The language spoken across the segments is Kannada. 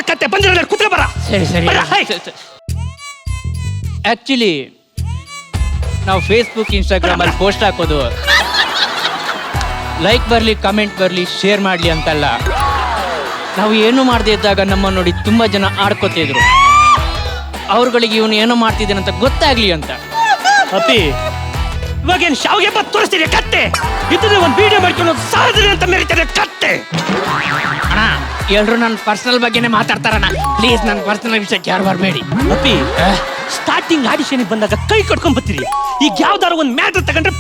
ಕತ್ತೆ ಬಂದಿರೋ ಕೂತ್ರೆ ಬರ. ಸರಿ ಸರಿ. ಆಕ್ಚುಲಿ ನಾವು ಫೇಸ್ಬುಕ್ ಇನ್ಸ್ಟಾಗ್ರಾಮಲ್ಲಿ ಪೋಸ್ಟ್ ಹಾಕೋದು ಲೈಕ್ ಬರಲಿ, ಕಮೆಂಟ್ ಬರಲಿ, ಶೇರ್ ಮಾಡಲಿ ಅಂತಲ್ಲ. ನಾವು ಏನು ಮಾಡದೇ ಇದ್ದಾಗ ನಮ್ಮ ನೋಡಿ ತುಂಬ ಜನ ಆಡ್ಕೋತಿದ್ರು. ಅವ್ರುಗಳಿಗೆ ಇವನು ಏನೋ ಮಾಡ್ತಿದ್ದಾನೆ ಅಂತ ಗೊತ್ತಾಗ್ಲಿ ಅಂತ. ಅಪ್ಪಿ ಇವಾಗ ಏನು ಶಾವಿಗೆ ಬತ್ ತೋರಿಸ್ತೀರಿ ಕತ್ತೆ? ಇದನ್ನ ಒಂದು ವಿಡಿಯೋ ಮಾಡ್ಕೊಂಡು ಸಾಧನೆ ಅಂತ ಮೆರೀತಾರೆ ಕತ್ತೆ. ಅಣ್ಣ ಎಲ್ರು ನನ್ನ ಪರ್ಸನಲ್ ಬಗ್ಗೆನೇ ಮಾತಾಡ್ತಾರಣ್ಣ. ಪ್ಲೀಸ್ ನನ್ನ ಪರ್ಸನಲ್ ವಿಷಯಕ್ಕೆ ಯಾರು ಬರಬೇಡಿ. ಅಪ್ಪಿ ಸ್ಟಾರ್ಟಿಂಗ್ ಆಡಿಷನ್ ಬಂದಾಗ ಕೈ ಕಟ್ಕೊಂಡ್ ಬರ್ತೀರಿ. ಈಗ ಯಾವ್ದಾರು ಒಂದು ಮ್ಯಾಟರ್ ತಗೊಂಡ್ರೆ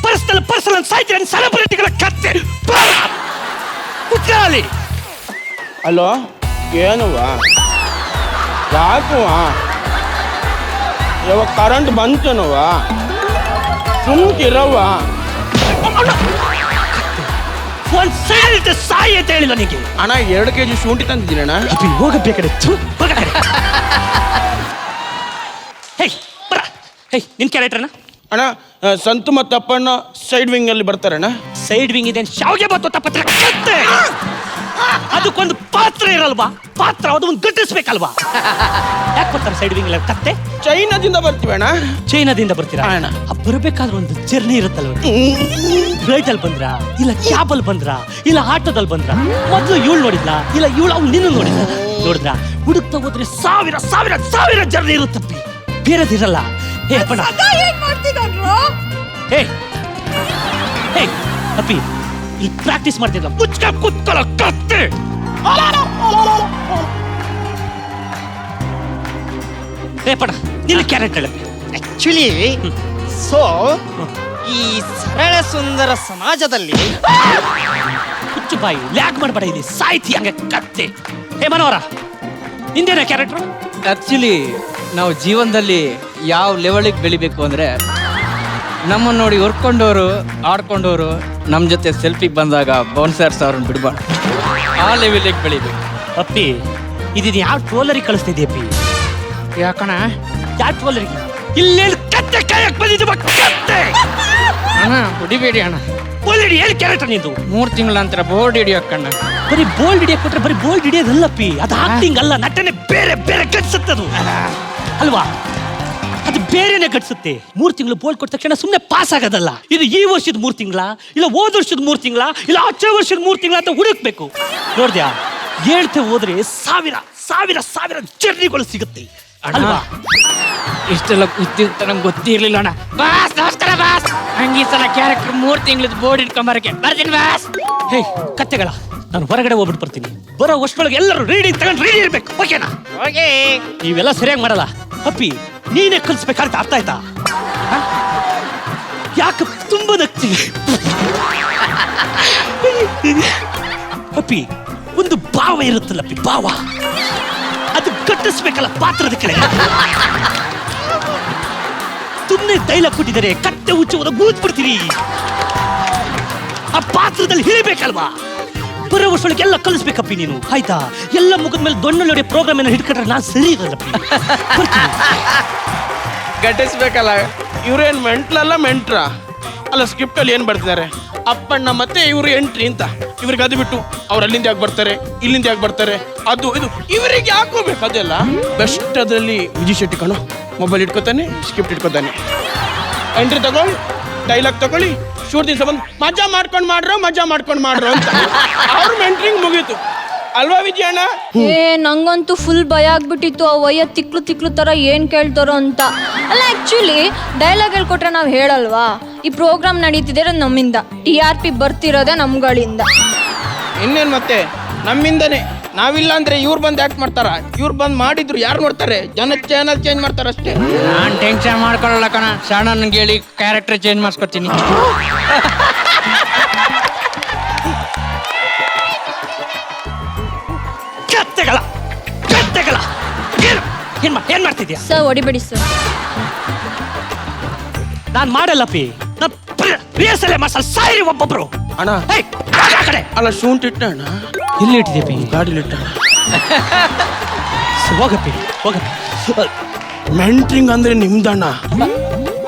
ಪರ್ಸನಲ್ ಅಂತ ಸಾಯ್ತೀರಿ. ಸೆಲೆಬ್ರಿಟಿಗಳ ಕತ್ತೆ ಕುತ್ಕೊಳ್ಳಿ. ಹಲೋ, ಏನುವ? ಯಾಕುವ? ಯಾವಾಗ ಕರೆಂಟ್ ಬಂತನವ? ಸುಮ್ಕಿರವ. ಒಂದ್ ಸೈಡ್ ಸಾಯಿ ಅಂತ ಹೇಳಿಲ್ಲ ನಿನಗೆ. ಅಣ್ಣ 2 kg ಶುಂಠಿ ತಂದಿದ್ದೀನಣ್ಣ. ಅಪ್ಪಿ ಹೋಗಬೇಕಾದ್ರೆ ಹೇಯ್ ನಿನ್ ಕ್ಯಾರೆಕ್ಟರ್ನ ಅಣ್ಣ ಸಂತು ಮತ್ತು ಅಪ್ಪಣ್ಣ ಸೈಡ್ ವಿಂಗ್ ಅಲ್ಲಿ ಬರ್ತಾರಣ್ಣ. ಸೈಡ್ ವಿಂಗ್ ಇದೆ ಶಾವಿಗೆ ಬತ್ತು ತಪ್ಪತ್ರ ಕತ್ತೆ. ಅದಕ್ಕೊಂದು ಪಾತ್ರ ಇರಲ್ವಾ? ಪಾತ್ರ ಅದೊಂದು ಗಟ್ಟಿಸ್ಬೇಕಲ್ವಾ? ಯಾಕೆ ಬರ್ತಾರೆ ಸೈಡ್ ವಿಂಗ್ ಕತ್ತೆ? ಚೈನಾದಿಂದ ಬರ್ತೀವಿ ಅಣ್ಣ. ಚೈನಾದಿಂದ ಬರ್ತೀರಾ ಅಣ್ಣ? ಬರ್ಬೇಕಾದ್ರೆ ಒಂದು ಜರ್ನಿ ಇರುತ್ತಲ್ವ. ಫ್ಲೈಟ್ ಅಲ್ಲಿ ಬಂದ್ರ, ಇಲ್ಲ ಕ್ಯಾಬ್ ಅಲ್ಲಿ ಬಂದ್ರ, ಇಲ್ಲ ಆಟೋದಲ್ಲಿ ಬಂದ್ರ? ಮೊದ್ಲು ಇವಳು ನೋಡಿದ್ಲಾ, ಇಲ್ಲ ಇವಳು ಅವ್ನು ನಿನ್ನ ನೋಡಿದ್ರ? ಹುಡುಕ್ತಾ ಹೋದ್ರೆ ಸಾವಿರ ಸಾವಿರ ಸಾವಿರ ಜರ್ನಿ ಇರುತ್ತಪ್ಪಿ, ಬೇರೆದಿರಲ್ಲ. ಹೇ ಅಪ್ಪಣ್ಣ, ಹೇ ಹೇ ಅಪ್ಪಿ ಇಲ್ಲಿ ಪ್ರಾಕ್ಟೀಸ್ ಮಾಡ್ತಿದ್ದ ಮುಚ್ಕ ಕುತ್ಕೊಳ್ಳೋ ಕತ್ತೆ. ಹೇ ಪಡ ನಿನ್ನ ಕ್ಯಾರೆಕ್ಟರ್ ಆಕ್ಚುಲಿ ಸೊ ಈ ಸರಳ ಸುಂದರ ಸಮಾಜದಲ್ಲಿ ಹುಚ್ಚು ಬಾಯಿ ಲ್ಯಾಕ್ ಮಾಡಬೇಡ, ಇಲ್ಲಿ ಸಾಯ್ತಿ ಹಂಗೆ ಕತ್ತೆ. ಹೇ ಮನೋಹರ ನಿಂದೇನ ಕ್ಯಾರೆಕ್ಟರ್? ಆಕ್ಚುಲಿ ನಾವು ಜೀವನದಲ್ಲಿ ಯಾವ ಲೆವೆಲಿಗೆ ಬೆಳಿಬೇಕು ಅಂದರೆ ನಮ್ಮನ್ನು ನೋಡಿ ಹೊರ್ಕೊಂಡವರು ಆಡ್ಕೊಂಡವರು ನಮ್ಮ ಜೊತೆ ಸೆಲ್ಫಿಗೆ ಬಂದಾಗ ಬೌನ್ಸರ್ಸ್ ಅವ್ರನ್ನ ಬಿಡಬಾರ್ದು. ಆ ಲೆವೆಲಿಗೆ ಬೆಳಿಬೇಕು. ಅಪ್ಪಿ ಇದೀನಿ ಯಾವ ಟ್ರೋಲರಿಗೆ ಕಳಿಸ್ತಿದ್ದೆ ಅಪ್ಪಿ? ಯಾಕಣ? ಯಾವ ಟ್ರೋಲರಿಗೆ? ಇಲ್ಲೇನು ಕತ್ತೆ ಕಾಯಕ್ ಬಂದಿದ್ದ ಕತ್ತೆ. ಅಣ್ಣ ಹೊಡಿಬೇಡಿ ಅಣ್ಣ. ಬೋಲ್ಡ್ ಹಿಡಿ. ಏನು ಕ್ಯಾರೆಕ್ಟರ್ ನಿಂದು? 3 ತಿಂಗಳ ನಂತರ ಬೋರ್ಡ್ ಹಿಡಿಯೋಕ್ಕಣ್ಣ. ಬರೀ ಬೋಲ್ಡ್ ಹಿಡಿಯಕ್ ಕೊಟ್ರೆ ಬರೀ ಬೋಲ್ಡ್ ಹಿಡಿಯೋದಲ್ಲಪ್ಪಿ, ಅದು ಆಕ್ಟಿಂಗ್ ಅಲ್ಲ, ನಟನೆ ಬೇರೆ ಬೇರೆ ಗಟ್ಸುತ್ತದು ಅಲ್ವಾ? ಅದು ಬೇರೆನೆ ಗಟ್ಸುತ್ತೆ. 3 ತಿಂಗಳು ಬೋಲ್ಡ್ ಕೊಟ್ಟ ತಕ್ಷಣ ಸುಮ್ಮನೆ ಪಾಸ್ ಆಗೋದಲ್ಲ. ಇದು ಈ ವರ್ಷದ 3 ತಿಂಗಳ, ಇಲ್ಲ ಹೋದ ವರ್ಷದ 3 ತಿಂಗಳ, ಇಲ್ಲ ಆಚೆ ವರ್ಷದ 3 ತಿಂಗಳ ಅಂತ ಹುಡುಕ್ಬೇಕು. ನೋಡ್ದ್ಯಾ, ಹೇಳ್ತೆ ಹೋದ್ರೆ ಸಾವಿರ ಸಾವಿರ ಸಾವಿರ ಜರ್ನಿಗಳು ಸಿಗುತ್ತೆ ಅಲ್ವಾ? ಇಷ್ಟೆಲ್ಲ ಗೊತ್ತಿರ್ತ ನಮ್ಗೆ ಗೊತ್ತಿರ್ಲಿಲ್ಲ ಅಣ್ಣ. ಬಾಸ್ ನಮಸ್ಕಾರ ಬಾಸ್. ಹಂಗೆ ಸಲ ಕ್ಯಾರೆಕ್ಟರ್ 3 ತಿಂಗಳದ್ದು ಬೋರ್ಡ್ ಇಟ್ಕೊಂಬರಕ್ಕೆ ಬರ್ತೀನಿ ಬಾಸ್. ಹೇ ಕತ್ತೆಗಳ, ನಾನು ಹೊರಗಡೆ ಹೋಗ್ಬಿಟ್ಟು ಬರ್ತೀನಿ. ಬರೋ ವರ್ಷದೊಳಗೆ ಎಲ್ಲರೂ ರೀಡಿಂಗ್ ತಗೊಂಡು ರೀಡಿ ಇರ್ಬೇಕು, ಓಕೆನಾ? ಓಕೆ. ನೀವೆಲ್ಲ ಸರಿಯಾಗಿ ಮಾಡಲ್ಲ ಅಪ್ಪಿ, ನೀನೇ ಕಲಿಸ್ಬೇಕಾದ್ರೆ ಅರ್ಥ ಆಯ್ತಾ? ಯಾಕೆ ತುಂಬಾ ನಗ್ತೀನಿ ಅಪ್ಪಿ? ಒಂದು ಭಾವ ಇರುತ್ತಲ್ಲಪ್ಪಿ, ಭಾವ ಅದು ಕಟ್ಟಿಸ್ಬೇಕಲ್ಲ ಪಾತ್ರದ ಕೆಳಗೆ. ಸುಮ್ಮನೆ ಡೈಲಾಗ್ ಕೊಟ್ಟಿದ್ದಾರೆ, ಕತ್ತೆ ಹುಚ್ಚುವುದ ಗೂತ್ ಬಿಡ್ತೀರಿ. ಆ ಪಾತ್ರದಲ್ಲಿ ಹಿಡಿಬೇಕಲ್ವಾ? ಬರೋ ವರ್ಷೊಳಗೆ ಎಲ್ಲ ಕಲಿಸ್ಬೇಕಪ್ಪಿ ನೀನು, ಆಯ್ತಾ? ಎಲ್ಲ ಮುಗಿದ ಮೇಲೆ ದೊಣ್ಣೆ ನೋಡಿ ಪ್ರೋಗ್ರಾಮ್ ಏನೋ ಹಿಡ್ಕೊಂಡ್ರೆ ನಾನು ಸರಿ ಇರಲ್ಲಪ್ಪಿ. ಗಟ್ಟಿಸ್ಬೇಕಲ್ಲ. ಇವ್ರೇನು ಮೆಂಟ್ಲಲ್ಲ ಮೆಂಟ್ರ ಅಲ್ಲ. ಸ್ಕ್ರಿಪ್ಟಲ್ಲಿ ಏನು ಬರ್ತಿದ್ದಾರೆ, ಅಪ್ಪಣ್ಣ ಮತ್ತೆ ಇವರು ಎಂಟ್ರಿ ಅಂತ. ಇವ್ರಿಗೆ ಅದು ಬಿಟ್ಟು ಅವ್ರು ಅಲ್ಲಿಂದ ಯಾಕೆ ಬರ್ತಾರೆ, ಇಲ್ಲಿಂದ ಯಾಕೆ ಬರ್ತಾರೆ, ಅದು ಇದು ಇವರಿಗೆ ಹಾಕೋಬೇಕು. ಅದೆಲ್ಲ ಬೆಸ್ಟ್. ಅದರಲ್ಲಿ ವಿಜಯ್ ಶೆಟ್ಟಿ ಕಣೋ, ಮೊಬೈಲ್ ಇಟ್ಕೋತಾನೆ, ಸ್ಕ್ರಿಪ್ಟ್ ಇಟ್ಕೋತಾನೆ, ಎಂಟ್ರಿ ತಗೊಳ್ಳಿ, ಡೈಲಾಗ್ ತಗೊಳ್ಳಿ, ಶೂಟ್ ದಿವಸ ಬಂದು ಮಜಾ ಮಾಡ್ಕೊಂಡು ಮಾಡ್ರು ಅಂತ ಅವ್ರ ಮೆಂಟ್ರಿಂಗ್ ಮುಗೀತು ಅಲ್ವಾ ವಿಜಯಣ್ಣ? ನಂಗಂತೂ ಫುಲ್ ಭಯ ಆಗ್ಬಿಟ್ಟಿತ್ತು. ಆ ವಯ್ಯ ತಿಕ್ಲು ತರ ಏನ್ ಕೇಳ್ತಾರೋ ಅಂತ. ಅಲ್ಲ ಆಕ್ಚುಲಿ ಡೈಲಾಗ್ ಹೇಳ್ಕೊಟ್ರೆ ನಾವ್ ಹೇಳಲ್ವಾ? ಈ ಪ್ರೋಗ್ರಾಮ್ ನಡೀತಿದ್ರೆ ನಮ್ಮಿಂದ, TRP ಬರ್ತಿರೋದೇ ನಮ್ಗಳಿಂದ. ಇನ್ನೇನು ಮತ್ತೆ ನಮ್ಮಿಂದನೇ. ನಾವಿಲ್ಲ ಅಂದ್ರೆ ಇವ್ರು ಬಂದು ಆಕ್ಟ್ ಮಾಡ್ತಾರ? ಇವ್ರು ಬಂದು ಮಾಡಿದ್ರು ಯಾರು ನೋಡ್ತಾರೆ? ಜನ ಚಾನಲ್ ಚೇಂಜ್ ಮಾಡ್ತಾರೆ ಅಷ್ಟೇ. ನಾನು ಟೆನ್ಷನ್ ಮಾಡ್ಕೊಳ್ಳಲ್ಲ ಕಣ. ಸಣ್ಣನ್ಗೆ ಹೇಳಿ ಕ್ಯಾರೆಕ್ಟರ್ ಚೇಂಜ್ ಮಾಡಿಸ್ಕೊಡ್ತೀನಿ. ಕತ್ತೆಗಳ ಏನ್ ಮಾಡ್ತಿದ್ಯಾ? Sir ಹೊಡಿಬೇಡಿ sir. ನಾನ್ ಮಾಡಲ್ಲಪ್ಪಿ, ನಾನು ರಿಹರ್ಸಲ್ ಮಾಡ್ಸಲ್ ಸಾಯಿರಿ ಒಬ್ಬೊಬ್ರು. ಅಣ್ಣ ಕಡೆ ಅಲ್ಲ, ಶೂಂಠಿ ಇಟ್ಟ ಅಣ್ಣ. ಎಲ್ಲಿ ಇಟ್ಟಿದ್ಯಪ್ಪಿ? ಗಾಡಿಲಿ ಇಟ್ಟ. ಹೋಗಪ್ಪಿ. ಮೆಂಟ್ರಿಂಗ್ ಅಂದ್ರೆ ನಿಮ್ದಣ್ಣ.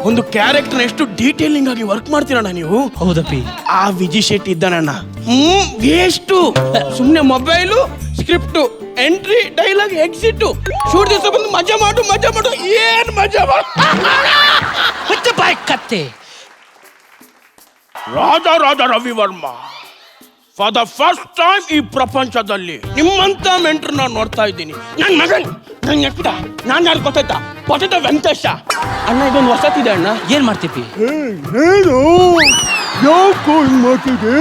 ಒಂದು ಕ್ಯಾರೆಕ್ಟರ್ ಎಷ್ಟು ಡೀಟೇಲಿಂಗ್ ಆಗಿ ವರ್ಕ್ ಮಾಡ್ತೀರಣ್ಣ ನೀವು. ಹೌದಪ್ಪಿ. ಆ ವಿಜಯ್ ಶೆಟ್ಟಿ ಇದ್ದಾನಣ್ಣ, ವೇಸ್ಟು. ಸುಮ್ನೆ mobile script entry dialogue exit shoot ದಿವಸ ಬಂದು ಮಜಾ ಮಾಡು ಏನ್ ಮಜಾ ಮಾಡು ಮತ್ತೆ ಬಾಯ್ ಕತ್ತೆ. Raja Ravi Varma for the first time ಈ ಪ್ರಪಂಚದಲ್ಲಿ ನಿಮ್ಮಂತ ಮೆಂಟ್ರು ನಾನು ನೋಡ್ತಾ ಇದ್ದೀನಿ. ನನ್ನ ಮಗನ್ ನಂಗೆ ಎಕ್ಕಿದ ನಾನು ಯಾರು ಗೊತ್ತಾಯ್ತಾ? ಪೊಟೆಟೋ ವೆಂಕಟೇಶ ಅಣ್ಣ, ಇದೊಂದು ಹೊಸತಿದೆ ಅಣ್ಣ. ಏನ್ ಮಾಡ್ತೀವಿ? ಏನು ಯಾಕೋ ಹಿಂಗ್ ಮಾಡ್ತಿದ್ದೆ?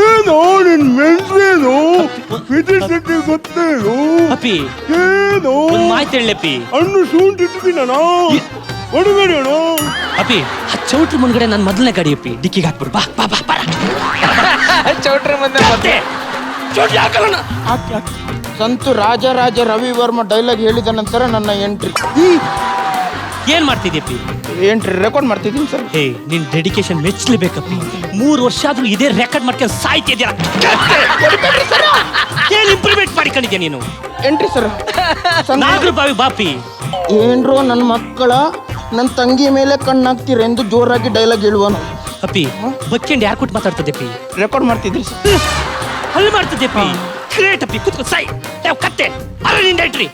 ಏನೋ ನಿನ್ ಮೆಂಟ್ರೇನು ವಿಧಿಸಿದ್ದೆ ಗೊತ್ತೇನು? ಅಪ್ಪಿ ಏನು ಒಂದ್ ಮಾಹಿತಿ ಹೇಳಪ್ಪಿ. ಹಣ್ಣು ಶೂಂಠಿ ಇಟ್ಟಿದ್ದೀನ ಹೊಡಬೇಡಿ ಅಣ್ಣ. ಅಪ್ಪಿ ಆ ಚೌಟ್ರಿ ಮುಂದ್ಗಡೆ ನನ್ನ ಮೊದಲನೇ ಗಾಡಿ ಅಪ್ಪಿ ಡಿಕ್ಕಿಗೆ ಹಾಕ್ಬಿಡು. ಬಾ ಬಾ ಬಾ ಬಾ ಚೌಟ್ರಿ ಮುಂದೆ ಕತ್ತೆ. ಚೋಟಿ ಹಾಕಲ್ಲ ಸಂತು ರಾಜ ರವಿವರ್ಮ ಡೈಲಾಗ್ ಹೇಳಿದ ನಂತರ ನನ್ನ ಎಂಟ್ರಿ ಏನ್ ಮಾಡ್ತಿದ್ಯಪ್ಪಿ? ರೆಕಾರ್ಡ್ ಮಾಡ್ತಿದ್ದೀನಿ ಸರ್. ಹೇ ನಿನ್ ಡೆಡಿಕೇಶನ್ ಮೆಚ್ಚಲೇಬೇಕಪ್ಪಿ. 3 ವರ್ಷ ಆದ್ರೂ ಇದೇ ರೆಕಾರ್ಡ್ ಮಾಡ್ಕೊಂಡು ಸಾಯ್ತಿದ್ಯಾ. ಏನ್ ಇಂಪ್ರೂವ್ಮೆಂಟ್ ಮಾಡಿಕೊಂಡಿದ್ಯಾ ನೀನು? Entry sir. ನಾಗರ ಬಾವಿ ಬಾಪಿ. ಏನ್ರೋ ನನ್ನ ಮಕ್ಕಳ ನನ್ನ ತಂಗಿ ಮೇಲೆ ಕಣ್ಣಾಗ್ತೀರ ಎಂದು ಜೋರಾಗಿ ಡೈಲಾಗ್ ಹೇಳುವನು. ಅಪ್ಪಿ ಬಕ್ಕೆಂಡ್ ಯಾರು ಕೊಟ್ಟು ಮಾತಾಡ್ತದೆಪ್ಪಿ? ರೆಕಾರ್ಡ್ ಮಾಡ್ತಿದ್ರಿ ಅಲ್ಲಿ ಮಾಡ್ತದೆಪ್ಪಿ. ಗ್ರೇಟ್ ಅಪ್ಪಿ. ಕುತ್ಕೋ ಸಾಯ್. ಕತ್ತೆ ಅರ ನಿಂದ ಎಂಟ್ರಿ.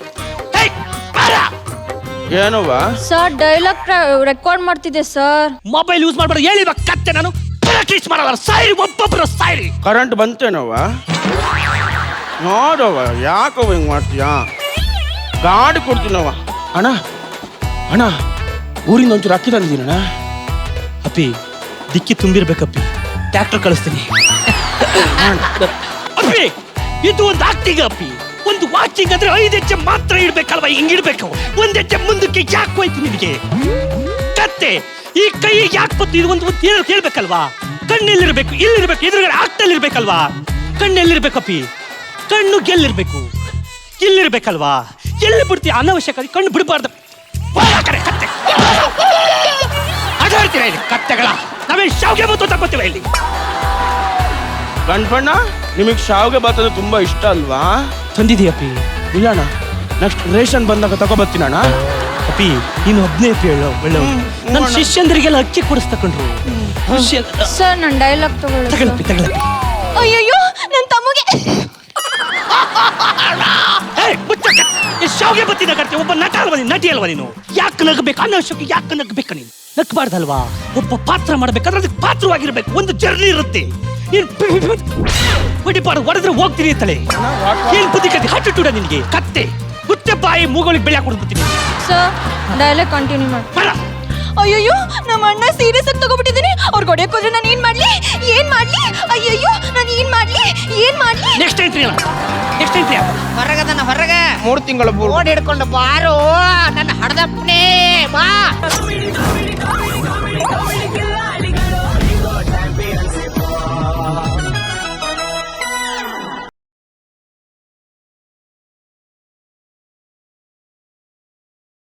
ಏನವ್ವ? ಸರ್ ಡೈಲಾಗ್ ರೆಕಾರ್ಡ್ ಮಾಡ್ತಿದ್ದೆ ಸರ್. ಮೊಬೈಲ್ ಯೂಸ್ ಮಾಡ್ಬಾರ್ದು ಹೇಳಿವ ಕತ್ತೆ. ನಾನು ಪ್ರಾಕ್ಟೀಸ್ ಮಾಡಲ್ಲ. ಸಾಯ್ರಿ ಒಬ್ಬೊಬ್ಬರು ಸಾಯ್ರಿ. ಕರೆಂಟ್ ಬಂತೇನವ್ವ? ನೋಡವ್ವ ಯಾಕವ್ವ ಹಿಂಗ್ ಮಾಡ್ತೀಯಾ? ಗಾಡಿ ಕೊಡ್ತೀನವ್ವ. ಅಣ್ಣ ಊರಿಂದ ಒಂಚೂರು ಅಕ್ಕಿ ತಂದಿದ್ದೀನಣ್ಣ. ಅಪ್ಪಿ ದಿಕ್ಕಿ ತುಂಬಿರ್ಬೇಕಪ್ಪಿ. ಟ್ರ್ಯಾಕ್ಟರ್ ಕಳಿಸ್ತೀನಿ. ಅಪ್ಪಿ ಇದು ಒಂದು ಆಕ್ಟಿಂಗ್ ಅಪ್ಪಿ. ಒಂದು ವಾಚಿಂಗ್ ಅಂದ್ರೆ 5 ಹೆಜ್ಜೆ ಮಾತ್ರ ಇಡ್ಬೇಕಲ್ವಾ? ಹಿಂಗಿಡ್ಬೇಕು. 1 ಹೆಜ್ಜೆ ಮುಂದಕ್ಕೆ ಯಾಕೆ ಹೋಯ್ತು ನಿನಗೆ ಕತ್ತೆ? ಈ ಕೈ ಯಾಕೆ ಬತ್ತು? ಇದು ಒಂದು ಹೇಳ್ಬೇಕಲ್ವಾ? ಕಣ್ಣೆಲ್ಲಿರ್ಬೇಕು? ಇಲ್ಲಿರ್ಬೇಕು. ಎದುರುಗಡೆ ಆಕ್ಟಲ್ಲಿ ಇರ್ಬೇಕಲ್ವಾ? ಕಣ್ಣೆಲ್ಲಿರ್ಬೇಕಪ್ಪಿ? ಕಣ್ಣು ಗೆಲ್ಲಿರ್ಬೇಕು. ಇಲ್ಲಿರ್ಬೇಕಲ್ವಾ? ಎಲ್ಲಿ ಬಿಡ್ತೀಯ? ಅನಾವಶ್ಯಕ ಕಣ್ಣು ಬಿಡಬಾರ್ದು. ಕತ್ತೆ ಅದಾಡ್ತೀರ ಇಲ್ಲಿ ಕತ್ತೆಗಳ. ನಾವೇ ಶಾವ್ಗೆ ಬತ್ತು ತಗೋತೀವ ಇಲ್ಲಿ. ಗಂಡ್ಬಣ್ಣ ನಿಮಗೆ ಶಾವ್ಗೆ ಬಾತ್ ತುಂಬಾ ಇಷ್ಟ ಅಲ್ವಾ? ತಂದಿದೀಯಪ್ಪಿ? ಇಲ್ಲ ಅಣ್ಣ, ನೆಕ್ಸ್ಟ್ ರೇಷನ್ ಬಂದಾಗ ತಗೋಬರ್ತೀನಣ್ಣ. ಅಪ್ಪಿ ನೀನು 15 ಹೇಳೋ ಒಳ್ಳೆವ್. ನನ್ನ ಶಿಷ್ಯಂದರಿಗೆಲ್ಲ ಅಕ್ಕಿ ಕೊಡಿಸ್ತಕೊಂಡ್ರು. ಸರ್ ನನ್ನ ಡೈಲಾಗ್ ತಗೊಳಪ್ಪಿ ತಗೊಳಪ್ಪಿ. ಅಯ್ಯಯ್ಯೋ ನನ್ನ ತಮ್ಮಗೆ ಶಾವ್ಗೆ ಬತ್ತಿದ ಕರ್ತೆ. ಒಬ್ಬ ನಟ ಅಲ್ವಾ ನೀನು? ನಟಿ ಅಲ್ವಾ ನೀನು? ಯಾಕೆ ನಗಬೇಕು? ಅನಾವಶ್ಯಕ ಯಾಕೆ ನಗಬೇಕು? ನೀನು ನಗ್ಬಾರ್ದಲ್ವಾ? ಒಬ್ಬ ಪಾತ್ರ ಮಾಡ್ಬೇಕಾದ್ರೆ ಅದಕ್ಕೆ ಪಾತ್ರವಾಗಿರ್ಬೇಕು. ಒಂದು ಜರ್ನಿ ಇರುತ್ತೆ. ನೀನ್ ಹೊಡಿಬಾರ್ದು. ಹೊಡೆದ್ರೆ ಹೋಗ್ತೀನಿ ಅಂತಲೇ. ಏನ್ ಬುದ್ಧಿ ಕತ್ತಿ ಹಟ್ಟಿಟ್ಟುಡ ನಿನ್ಗೆ ಕತ್ತೆ. ಗುತ್ತೆ ಬಾಯಿ ಮೂಗಳಿಗೆ ಬೆಳೆ ಹಾಕೊಡ್ಬಿಡ್ತೀನಿ. ಸರ್ ಡೈಲಾಗ್ ಕಂಟಿನ್ಯೂ ಮಾಡಿ. ಅಯ್ಯಯ್ಯೋ ನಮ್ಮ ಅಣ್ಣ ಸೀರಿಯಸ್ ಆಗಿ ತಗೋಬಿಟ್ಟಿದ್ದೀನಿ. ಅವ್ರು ಹೊಡೆಯಕ್ಕೆ ಹೋದ್ರೆ ನಾನು ಏನ್ ಮಾಡ್ಲಿ? ಅಯ್ಯಯ್ಯೋ ನಾನು ಏನ್ ಮಾಡ್ಲಿ? ನೆಕ್ಸ್ಟ್ ಎಂಟ್ರಿ ಅಲ್ಲ. ನೆಕ್ಸ್ಟ್ ಎಂಟ್ರಿ ಹೊರಗದನ ಹೊರಗ 3 ತಿಂಗಳ ಓಡಿ ಹಿಡ್ಕೊಂಡು ಬಾರೋ ನನ್ನ